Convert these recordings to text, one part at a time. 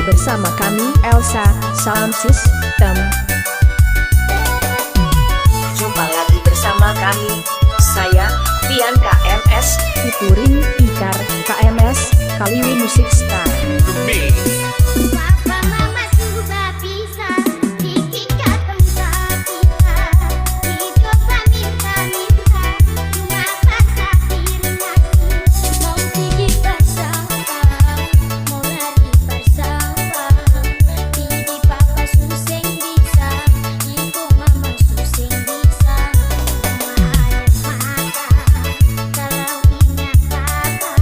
bersama kami Elsa Sound System. Jumpa lagi bersama kami, saya Tian KMS, Puring Ikar KMS, Kaliwi Musik Star. Papa mama sudah bisa bikin katong kita. Dicoba minta-minta, cuma paksa ngasih. Mau pergi bersama, mau lari bersama. Ini papa suseng bisa, itu mama suseng bisa. Cuma air mata, kalau ingat papa.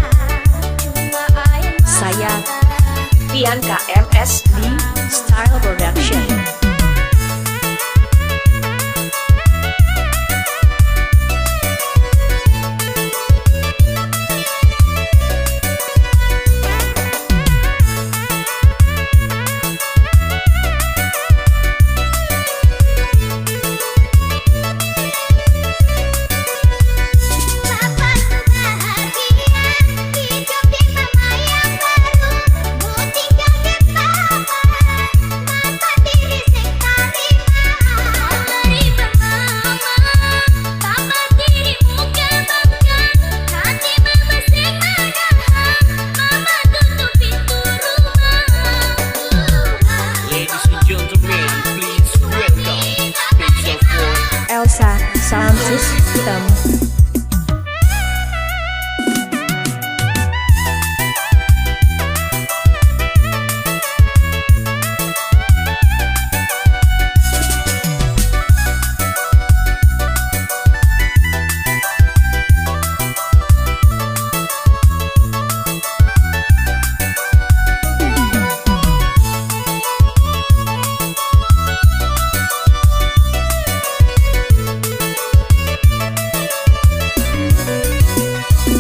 Cuma air mata. Saya Tian KMS di Style Production. Papa bahagia, hidupin mama yang baru. Mau tinggal ke papa, mama diri sekarima. Terima mama, papa dirimu kebanggaan. Hati mama semangat, mama tutup pintu rumah. Ladies and gentlemen, please welcome Special for Elsa Sound System.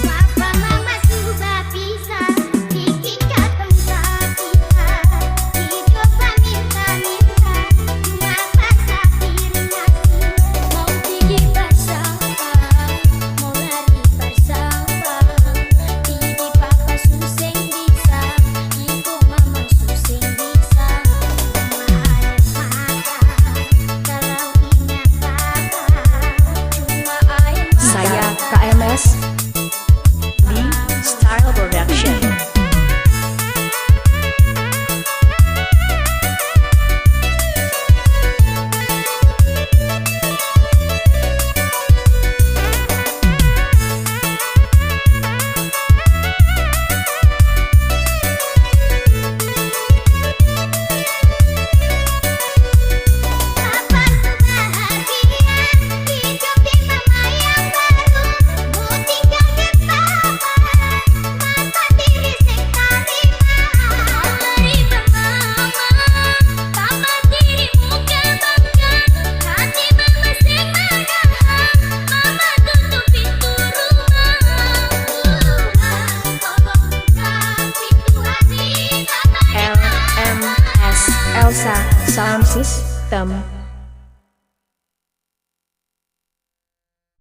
Papa mama sudah bisa bikin katong kita. Dicoba minta-minta, cuma paksa ngasih. Mau pergi bersama, mau lari bersama. Ini papa suseng bisa, itu mama suseng bisa. Cuma air mata, kalau ingat papa. Cuma air mata. Saya KMS di Style Production. Papa bahagia, hidupin mama yang baru. Mau tinggal ke papa, mama diri sekarima. Terima mama, papa dirimu kebanggaan. Hati mama semangat, mama tutup pintu rumah. Tolong buka pintu hati papa. LMS Elsa Sound System.